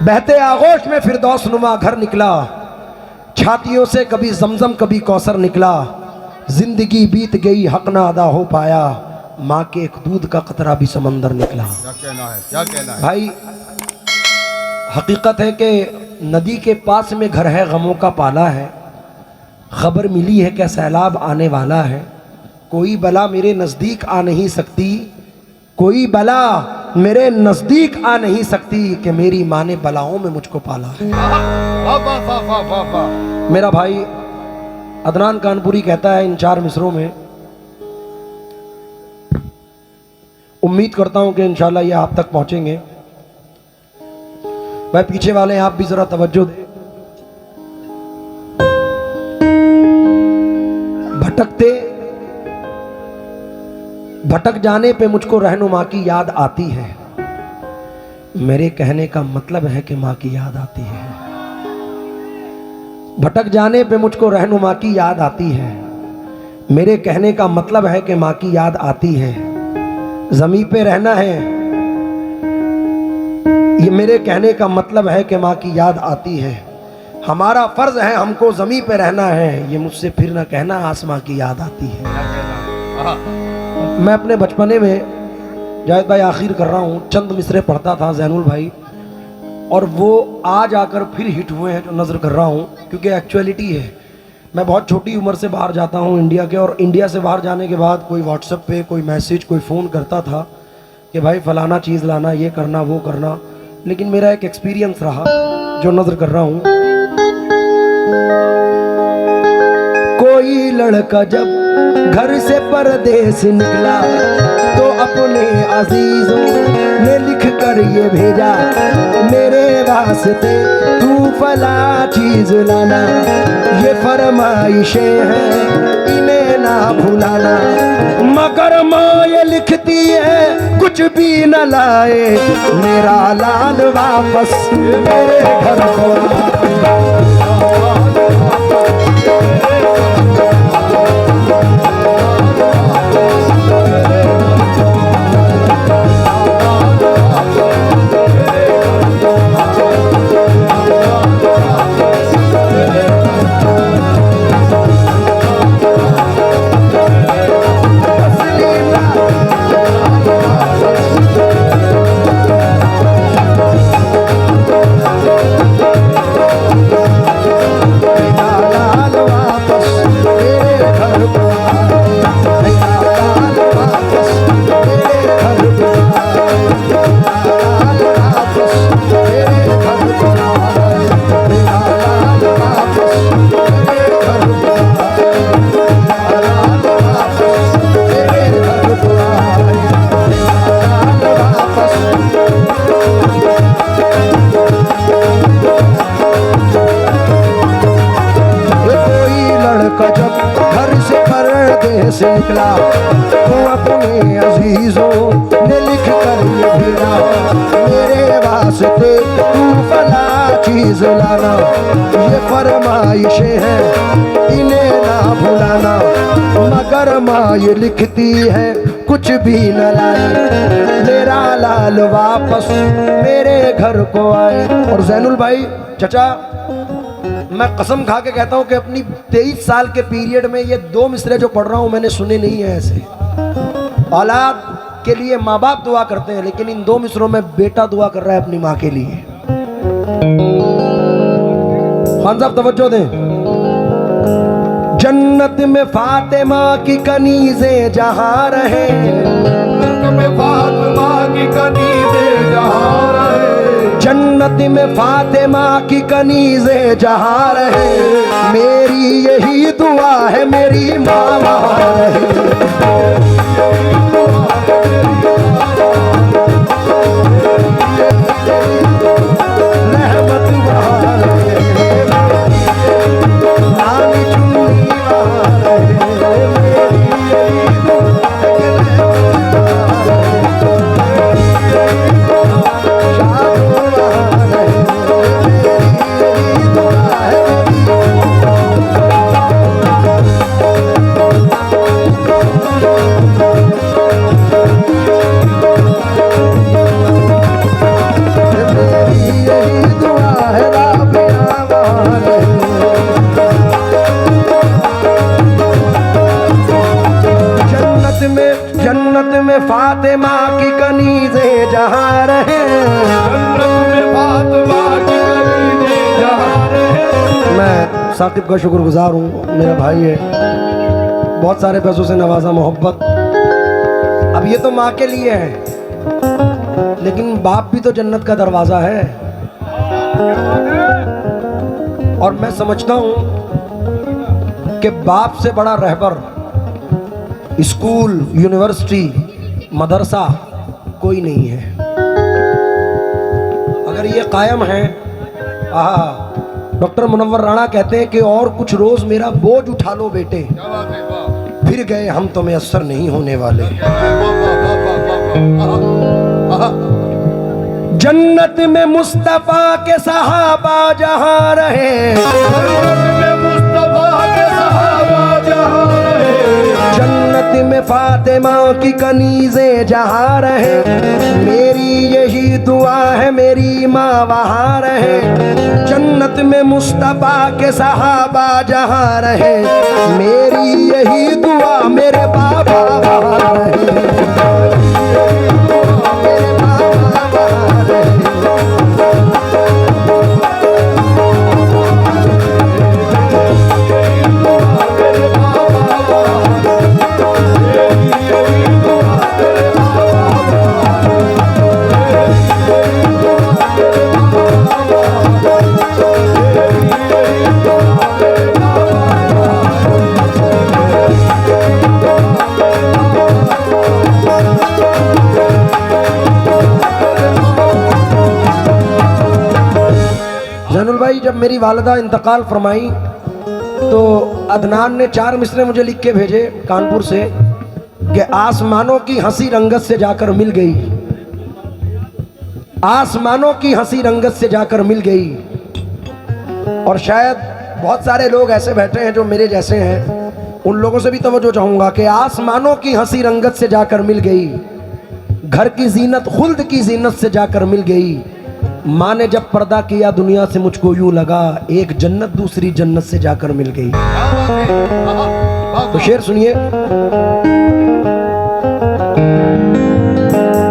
बहते आगोश में फिरदौस नुमा घर निकला, छातियों से कभी जमजम कभी कौसर निकला। जिंदगी बीत गई हक ना अदा हो पाया, माँ के एक दूध का कतरा भी समंदर निकला। क्या कहना है, क्या कहना है भाई, हकीकत है कि नदी के पास में घर है, गमों का पाला है। खबर मिली है कि सैलाब आने वाला है। कोई बला मेरे नज़दीक आ नहीं सकती, कोई बला मेरे नज़दीक आ नहीं सकती, कि मेरी माँ ने बलाओं में मुझको पाला है। वाह वाह वाह वाह वाह वाह। मेरा भाई अदनान कानपुरी कहता है इन 4 मिसरों में, उम्मीद करता हूं कि इंशाल्लाह ये आप तक पहुंचेंगे। भाई पीछे वाले आप भी जरा तवज्जो दें। भटक जाने पे मुझको रहनुमा की याद आती है। मेरे कहने का मतलब है कि माँ की याद आती है। भटक जाने पे मुझको रहनुमा की याद आती है। मेरे कहने का मतलब है कि माँ की याद आती है। ज़मीं पे रहना है, ये मेरे कहने का मतलब है कि माँ की याद आती है। हमारा फर्ज है, हमको ज़मीं पे रहना है, ये मुझसे फिर ना कहना आसमां की याद आती है। मैं अपने बचपने में, जाहिद भाई आखिर कर रहा हूँ, चंद मिसरे पढ़ता था ज़ैनुल भाई, और वो आज आकर फिर हिट हुए हैं जो नज़र कर रहा हूँ, क्योंकि एक्चुअलिटी है। मैं बहुत छोटी उम्र से बाहर जाता हूँ इंडिया के, और इंडिया से बाहर जाने के बाद कोई व्हाट्सएप पे कोई मैसेज, कोई फ़ोन करता था कि भाई फ़लाना चीज़ लाना, ये करना, वो करना। लेकिन मेरा एक एक्सपीरियंस रहा जो नज़र कर रहा हूँ। कोई लड़का जब घर से परदेस निकला, तो अपने अजीजों ने लिख कर ये भेजा, मेरे वास्ते तू फला चीज लाना। ये फरमाइशें हैं, इन्हें ना भुलाना। मगर माँ ये लिखती है कुछ भी न लाए, मेरा लाल वापस मेरे घर को। से निकला, तो अपने अजीजों ने लिख कर ये भेजा, मेरे वास्ते तू फला चीज लाना। ये फरमाइशें हैं, इन्हें ना भुलाना। मगर माँ ये लिखती है कुछ भी न लाए, मेरा लाल वापस मेरे घर को आए। और ज़ैनुल भाई चचा, मैं कसम खा के कहता हूं कि अपनी 23 साल के पीरियड में ये 2 मिसरे जो पढ़ रहा हूं मैंने सुने नहीं है ऐसे। औलाद के लिए माँ बाप दुआ करते हैं, लेकिन इन 2 मिसरों में बेटा दुआ कर रहा है अपनी माँ के लिए। खान साहब तवज्जो दें। जन्नत में फातिमा की कनीज़ें जहां रहे, जन्नत में फातिमा की कनीज़ें जहां रहे, मेरी यही दुआ है मेरी माँ वहां रहे। जहाँ रहे। मैं साकिब का शुक्रगुजार हूँ, मेरा भाई है, बहुत सारे पैसों से नवाजा, मोहब्बत। अब ये तो माँ के लिए है, लेकिन बाप भी तो जन्नत का दरवाजा है। और मैं समझता हूँ कि बाप से बड़ा रहबर स्कूल, यूनिवर्सिटी, मदरसा कोई नहीं है। अगर ये कायम है, डॉक्टर मुनव्वर राणा कहते हैं कि और कुछ रोज मेरा बोझ उठा लो बेटे, फिर गए हम तो मैसर नहीं होने वाले। जन्नत में मुस्तफा के सहाबा जहाँ रहे, जन्नत में फातिमा की कनीज़ें जहाँ रहे। मेरी यही दुआ है मेरी माँ वहाँ रहे। जन्नत में मुस्तफा के सहाबा जहाँ रहे, मेरी यही दुआ मेरे बाबा वहाँ रहे। जब मेरी वालिदा इंतकाल फरमाई तो अदनान ने 4 मिसरे मुझे लिख के भेजे कानपुर से कि आसमानों की हंसी रंगत से जाकर मिल गई, आसमानों की हंसी रंगत से जाकर मिल गई। और शायद बहुत सारे लोग ऐसे बैठे हैं जो मेरे जैसे हैं, उन लोगों से भी तवज्जो चाहूँगा कि आसमानों की हंसी रंगत से जाकर मिल गई, घर की जीनत खुल्द की जीनत से जाकर मिल गई। माँ ने जब पर्दा किया दुनिया से मुझको यूं लगा, एक जन्नत दूसरी जन्नत से जाकर मिल गई। तो शेर सुनिए।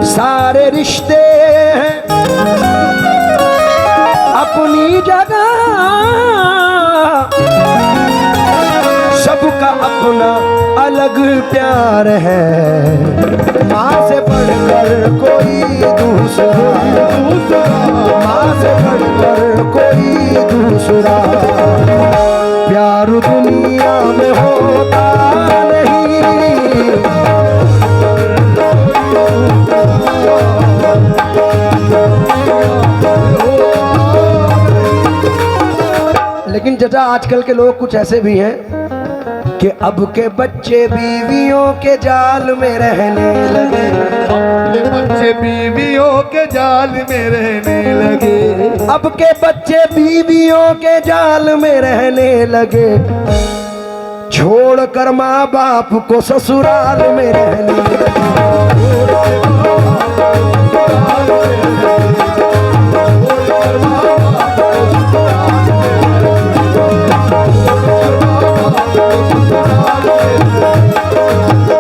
सारे रिश्ते हैं अपनी जगह, सबका अपना अलग प्यार है। माँ से बढ़कर कोई दूसरा, माँ से बढ़कर कोई दूसरा प्यार दुनिया में होता नहीं। लेकिन चाचा आजकल के लोग कुछ ऐसे भी हैं कि अब के बच्चे बीवियों के जाल में रहने लगे, बच्चे बीवियों के जाल में रहने लगे, अब के बच्चे बीवियों के जाल में रहने लगे, छोड़कर माँ बाप को ससुराल में रहने लगे।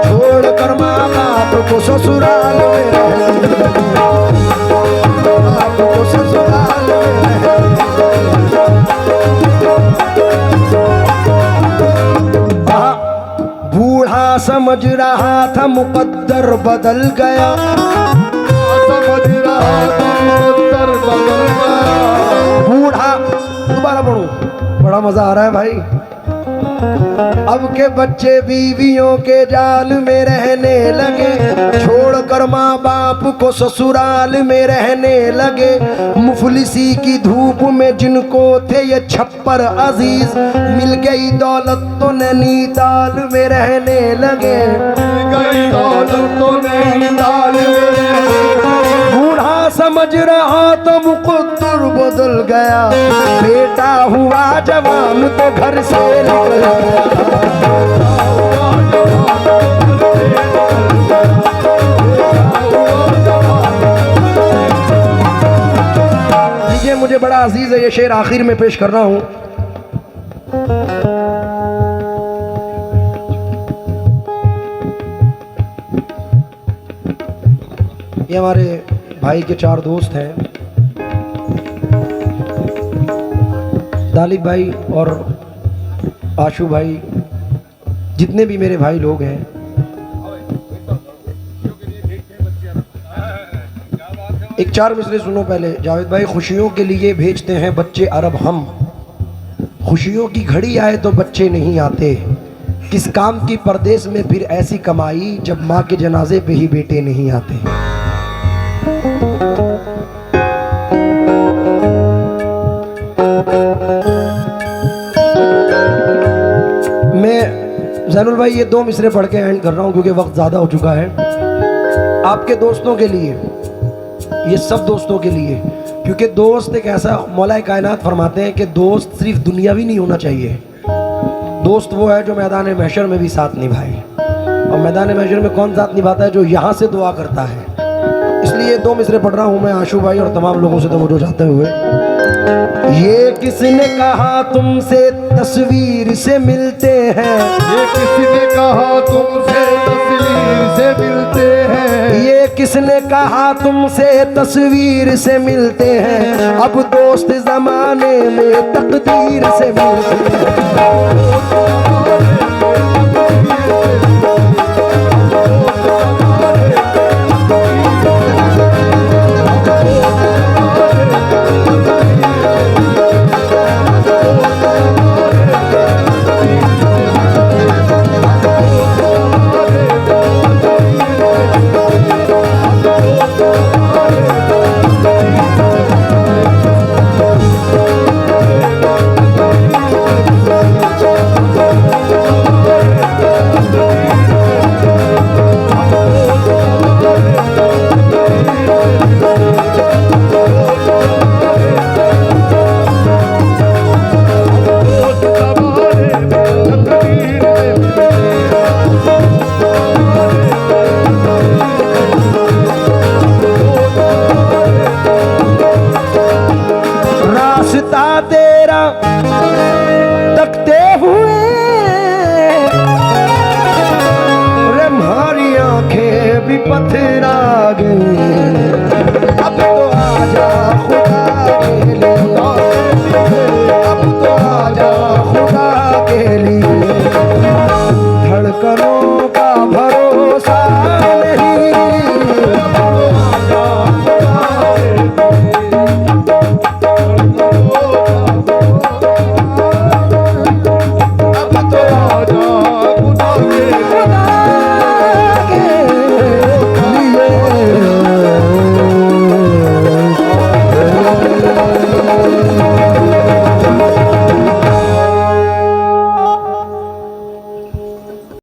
छोड़कर माँ बाप को ससुराल में रहने लगे, बाप को ससुराल में बूढ़ा समझ रहा था मुकद्दर बदल गया, समझ रहा था मुकद्दर बदल गया। बूढ़ा, दोबारा पढ़ो, बड़ा मजा आ रहा है भाई। अब के बच्चे बीवियों के जाल में रहने लगे, छोड़कर माँ बाप को ससुराल में रहने लगे। मुफलिसी की धूप में जिनको थे ये छप्पर अजीज, मिल गई दौलत तो नैनीताल में रहने लगे, गई दौलत तो नैनीताल में। बूढ़ा समझ रहा तो मुकद्दर बदल गया, बेटा हुआ जवान तो घर से निकल गया। ये मुझे बड़ा अजीज है, ये शेर आखिर में पेश कर रहा हूं। ये हमारे भाई के 4 दोस्त हैं, दालिब भाई और आशू भाई, जितने भी मेरे भाई लोग हैं। एक 4 मिसरे सुनो पहले। जावेद भाई, खुशियों के लिए भेजते हैं बच्चे अरब हम, खुशियों की घड़ी आए तो बच्चे नहीं आते, किस काम की परदेश में फिर ऐसी कमाई जब माँ के जनाजे पे ही बेटे नहीं आते। मैं जैनुल भाई ये 2 मिसरे पढ़ के एंड कर रहा हूँ क्योंकि वक्त ज़्यादा हो चुका है। आपके दोस्तों के लिए, ये सब दोस्तों के लिए, क्योंकि दोस्त एक ऐसा, मौलाए कायनात फरमाते हैं कि दोस्त सिर्फ दुनियावी नहीं होना चाहिए, दोस्त वो है जो मैदान महशर में भी साथ निभाए। और मैदान महशर में कौन साथ निभाता है? जो यहाँ से दुआ करता है। इसलिए 2 मिसरे पढ़ रहा हूँ मैं आशू भाई और तमाम लोगों से तवज्जो चाहते हुए। ये किसने कहा तुमसे तस्वीर से मिलते हैं, ये किसने कहा तुमसे तस्वीर से मिलते हैं, ये किसने कहा तुमसे तस्वीर से मिलते हैं, अब दोस्त जमाने में तकदीर से मिलते हैं।